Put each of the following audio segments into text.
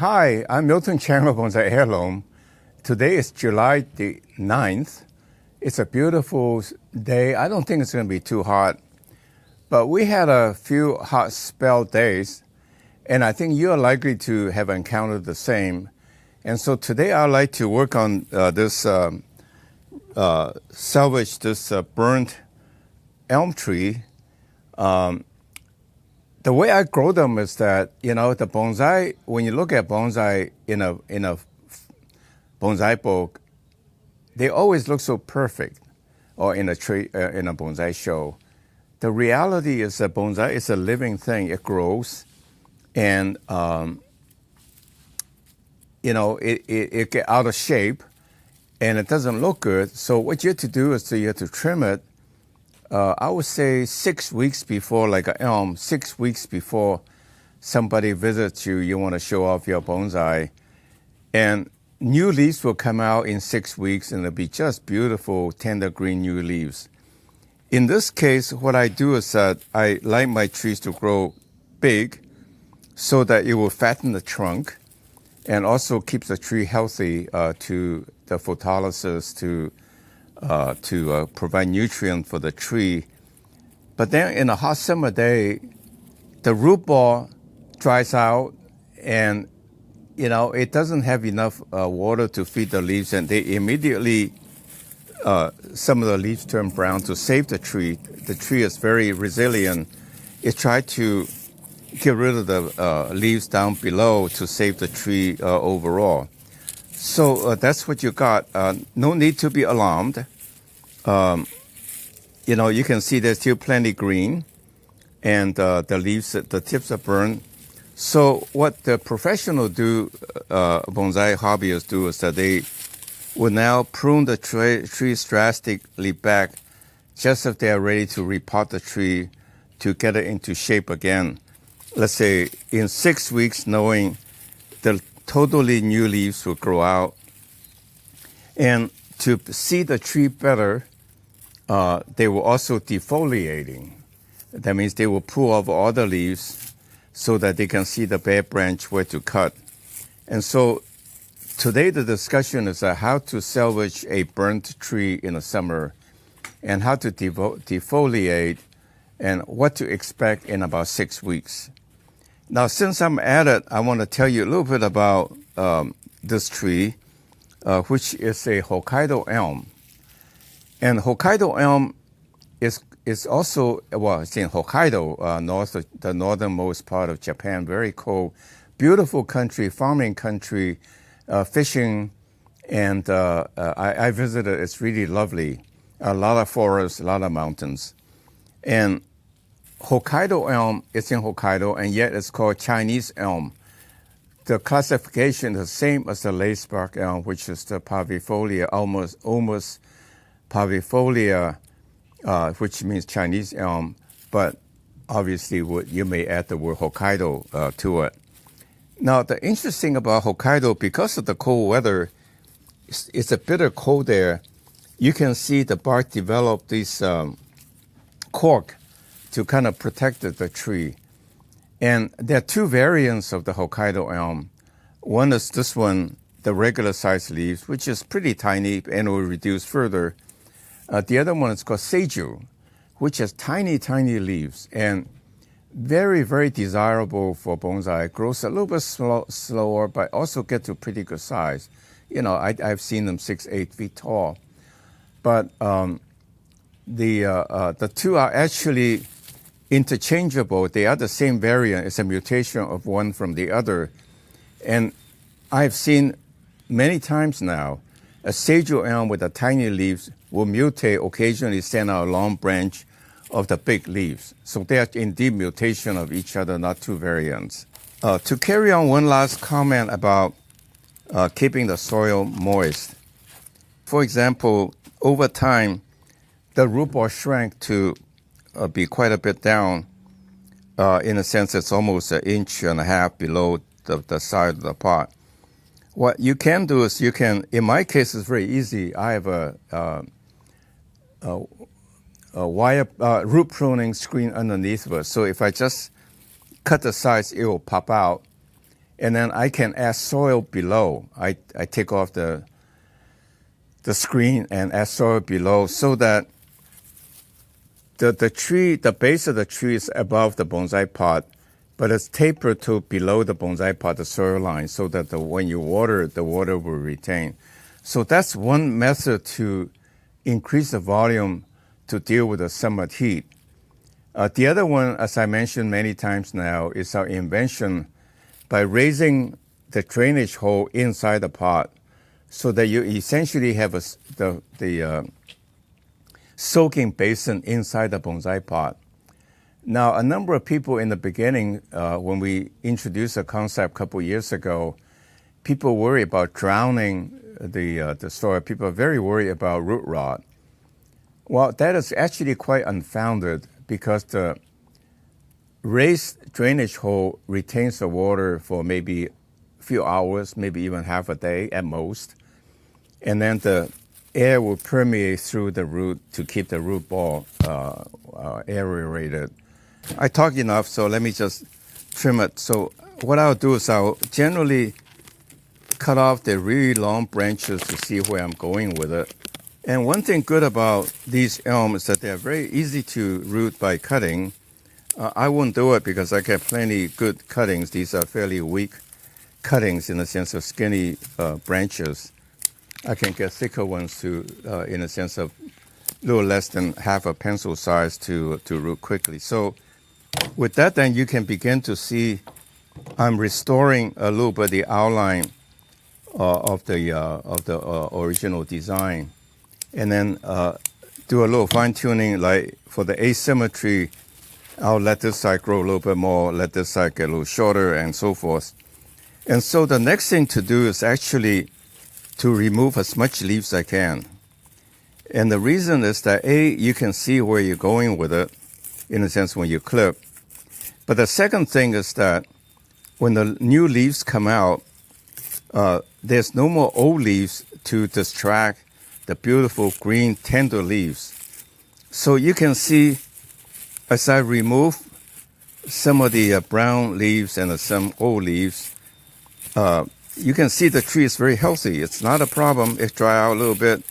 Hi, I'm miltonchang of Bonsaiheirloom. Today is July the 9th. It's a beautiful day. I don't think it's going to be too hot, but we had a few hot spell days, and I think you are likely to have encountered the same. And so today I'd like to work on salvage this burnt elm tree. The way I grow them is that, the bonsai, when you look at bonsai in a bonsai book, they always look so perfect, or in a tree, in a bonsai show. The reality is that bonsai is a living thing. It grows, and it get out of shape, and it doesn't look good. So what you have to do is you have to trim it. I would say 6 weeks before, like an elm, 6 weeks before somebody visits you, you want to show off your bonsai. And new leaves will come out in 6 weeks, and it'll be just beautiful, tender green new leaves. In this case, what I do is that I like my trees to grow big so that it will fatten the trunk and also keeps the tree healthy to the photolysis, to provide nutrient for the tree. But then in a hot summer day, the root ball dries out, and it doesn't have enough water to feed the leaves, and they immediately some of the leaves turn brown. To save the tree is very resilient. It tried to get rid of the leaves down below to save the tree overall. So that's what you got. No need to be alarmed. You can see there's still plenty green, and the leaves, the tips are burned. So what the professional do, bonsai hobbyists do, is that they will now prune the trees drastically back, just as they are ready to repot the tree to get it into shape again. Let's say in 6 weeks, knowing the totally new leaves will grow out. And to see the tree better, they will also defoliating. That means they will pull off all the leaves so that they can see the bare branch where to cut. And so today the discussion is how to salvage a burnt tree in the summer, and how to defoliate, and what to expect in about 6 weeks. Now, since I'm at it, I want to tell you a little bit about this tree, which is a Hokkaido elm. And Hokkaido elm is also, it's in Hokkaido, the northernmost part of Japan, very cold, beautiful country, farming country, fishing, and I visited. It's really lovely. A lot of forests, a lot of mountains. And Hokkaido elm is in Hokkaido, and yet it's called Chinese elm. The classification is the same as the lacebark elm, which is the parvifolia, almost parvifolia, which means Chinese elm, but obviously you may add the word Hokkaido to it. Now, the interesting about Hokkaido, because of the cold weather, it's a bitter cold there. You can see the bark develop this cork to kind of protect the tree. And there are two variants of the Hokkaido elm. One is this one, the regular size leaves, which is pretty tiny and will reduce further. The other one is called Seiju, which has tiny, tiny leaves and very, very desirable for bonsai. It grows a little bit slower, but also get to pretty good size. I've seen them 6-8 feet tall. But the two are actually interchangeable. They are the same variant. It's a mutation of one from the other. And I've seen many times now a Seiju elm with the tiny leaves will mutate, occasionally send out a long branch of the big leaves. So they are indeed mutation of each other, not two variants. To carry on, one last comment about keeping the soil moist. For example, over time, the root ball shrank to be quite a bit down. In a sense, it's almost 1.5 inches below the side of the pot. What you can do is in my case, it's very easy. I have a wire root pruning screen underneath of it. So if I just cut the sides, it will pop out. And then I can add soil below. I take off the screen and add soil below so that the tree, the base of the tree is above the bonsai pot, but it's tapered to below the bonsai pot, the soil line, so that when you water, the water will retain. So that's one method to increase the volume to deal with the summer heat. The other one, as I mentioned many times now, is our invention by raising the drainage hole inside the pot so that you essentially have the soaking basin inside the bonsai pot. Now, a number of people in the beginning, when we introduced the concept a couple years ago, people worry about drowning the soil. People are very worried about root rot. Well, that is actually quite unfounded because the raised drainage hole retains the water for maybe a few hours, maybe even half a day at most. And then the air will permeate through the root to keep the root ball aerated. I talked enough, so let me just trim it. So what I'll do is I'll generally cut off the really long branches to see where I'm going with it. And one thing good about these elms is that they're very easy to root by cutting. I won't do it because I get plenty good cuttings. These are fairly weak cuttings in the sense of skinny branches. I can get thicker ones to, in a sense of a little less than half a pencil size to root quickly. So with that, then you can begin to see I'm restoring a little bit the outline of the original design, and then do a little fine tuning. Like for the asymmetry, I'll let this side grow a little bit more, let this side get a little shorter, and so forth. And so the next thing to do is actually to remove as much leaves as I can. And the reason is that you can see where you're going with it, in a sense, when you clip. But the second thing is that when the new leaves come out, there's no more old leaves to distract the beautiful green tender leaves. So you can see as I remove some of the brown leaves and some old leaves, you can see the tree is very healthy. It's not a problem. It dry out a little bit.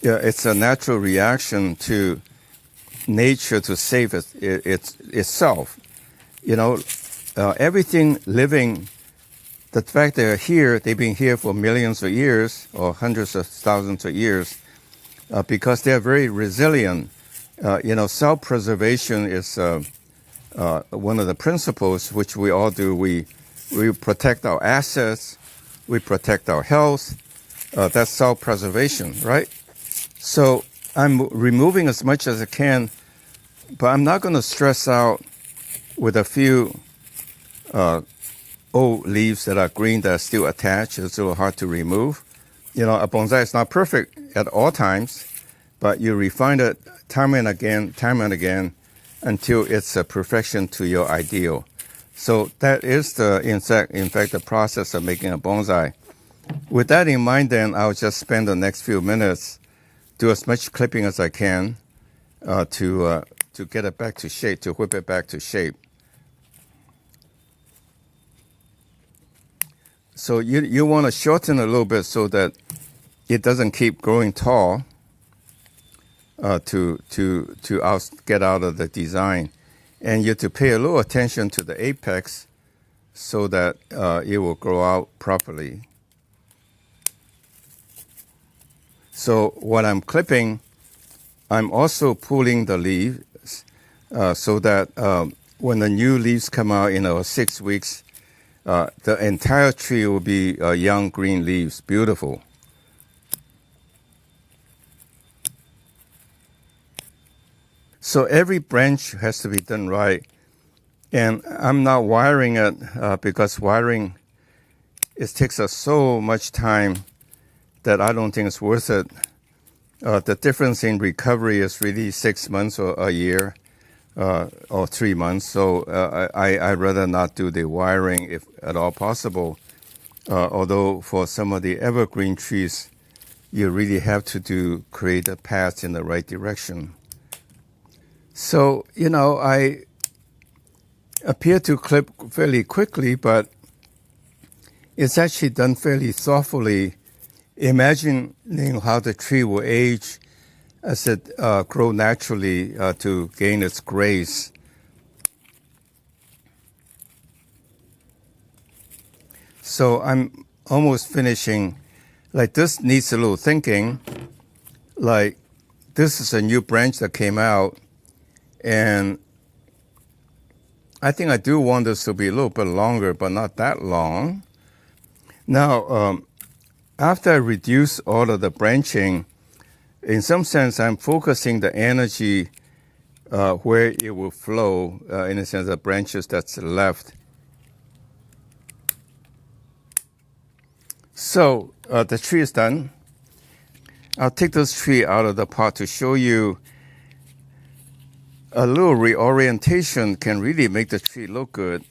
Yeah, it's a natural reaction to nature to save itself. You know, everything living, the fact they're here, they've been here for millions of years or hundreds of thousands of years because they're very resilient. Self-preservation is one of the principles which we all do. We protect our assets. We protect our health. That's self-preservation, right? So I'm removing as much as I can, but I'm not going to stress out with a few old leaves that are green that are still attached. It's a little hard to remove. You know, a bonsai is not perfect at all times, but you refine it time and again, until it's a perfection to your ideal. So that is in fact, the process of making a bonsai. With that in mind, then I'll just spend the next few minutes do as much clipping as I can to get it back to shape, to whip it back to shape. So you want to shorten a little bit so that it doesn't keep growing tall to get out of the design. And you have to pay a little attention to the apex so that it will grow out properly. So what I'm clipping, I'm also pulling the leaves so that when the new leaves come out in 6 weeks, the entire tree will be young green leaves, beautiful. So every branch has to be done right. And I'm not wiring it because wiring, it takes us so much time that I don't think it's worth it. The difference in recovery is really 6 months or a year or 3 months. So I'd rather not do the wiring if at all possible. Although for some of the evergreen trees, you really have to create a path in the right direction. So, I appear to clip fairly quickly, but It's actually done fairly thoughtfully, imagining how the tree will age as it grows naturally to gain its grace. So I'm almost finishing. Like this needs a little thinking. Like this is a new branch that came out, and I think I do want this to be a little bit longer, but not that long. Now, after I reduce all of the branching, in some sense, I'm focusing the energy where it will flow, in a sense, the branches that's left. So the tree is done. I'll take this tree out of the pot to show you a little reorientation can really make the tree look good.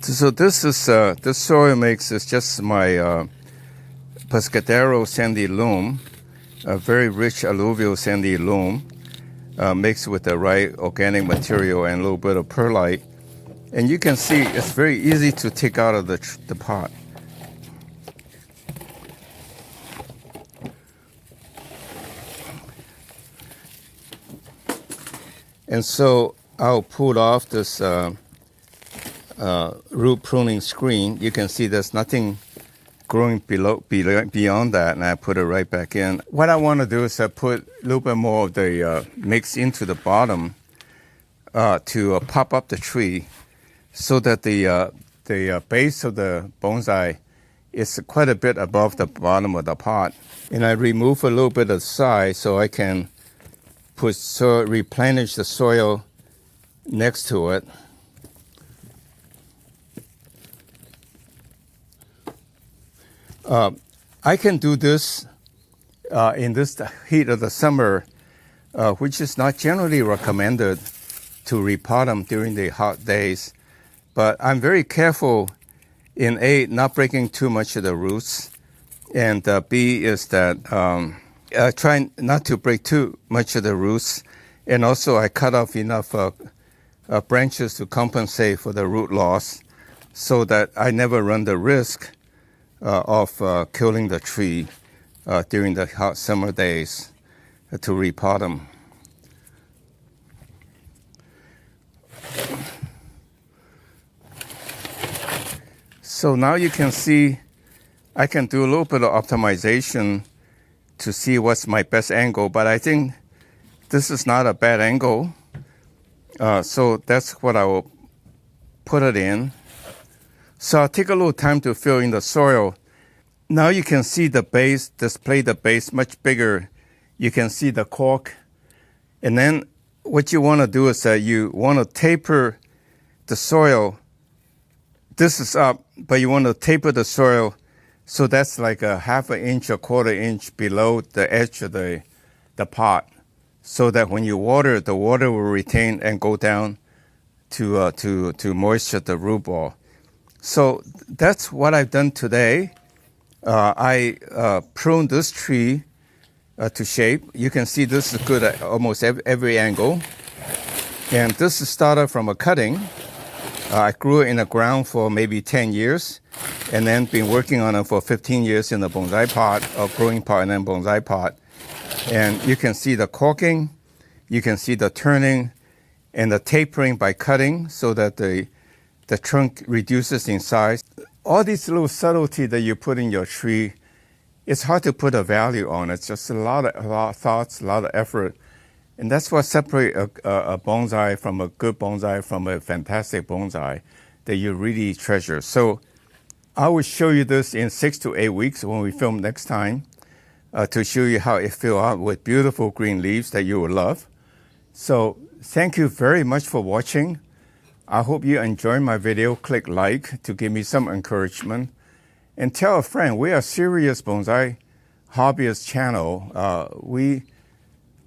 So this is this soil mix is just my Pescadero sandy loam, a very rich alluvial sandy loam, mixed with the right organic material and a little bit of perlite. And you can see it's very easy to take out of the pot. And so I'll pull off this root pruning screen. You can see there's nothing growing beyond that, and I put it right back in. What I want to do is put a little bit more of the mix into the bottom to pop up the tree, so that the base of the bonsai is quite a bit above the bottom of the pot. And I remove a little bit of side so I can replenish the soil next to it. I can do this in this heat of the summer, which is not generally recommended to repot them during the hot days. But I'm very careful in A, not breaking too much of the roots, and B is that trying not to break too much of the roots, and also I cut off enough branches to compensate for the root loss, so that I never run the risk of killing the tree during the hot summer days to repot them. So now you can see I can do a little bit of optimization to see what's my best angle, but I think this is not a bad angle. So that's what I will put it in. So I'll take a little time to fill in the soil. Now you can see the base, display the base much bigger. You can see the cork. And then what you want to do is that you want to taper the soil. This is up, but you want to taper the soil so that's like a half an inch or quarter inch below the edge of the pot, so that when you water, the water will retain and go down to moisture the root ball. So that's what I've done today. I pruned this tree to shape. You can see this is good at almost every angle. And this is started from a cutting. I grew it in the ground for maybe 10 years, and then been working on it for 15 years in the bonsai pot, or growing pot, and then bonsai pot. And you can see the corking, you can see the turning, and the tapering by cutting, so that the trunk reduces in size. All these little subtlety that you put in your tree, it's hard to put a value on. It's just a lot of thoughts, a lot of effort. And that's what separates a bonsai from a good bonsai from a fantastic bonsai that you really treasure. So I will show you this in 6 to 8 weeks when we film next time, to show you how it fills out with beautiful green leaves that you will love. So thank you very much for watching. I hope you enjoyed my video. Click like to give me some encouragement. And tell a friend, we are a serious bonsai hobbyist channel. We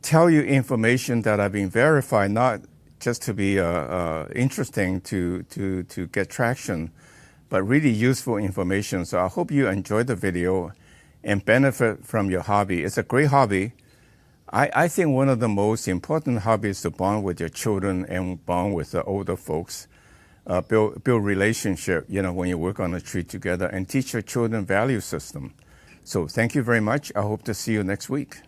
tell you information that have been verified, not just to be interesting to get traction, but really useful information. So I hope you enjoyed the video and benefit from your hobby. It's a great hobby. I think one of the most important hobbies is to bond with your children and bond with the older folks. Build relationship, when you work on a tree together, and teach your children value system. So thank you very much. I hope to see you next week.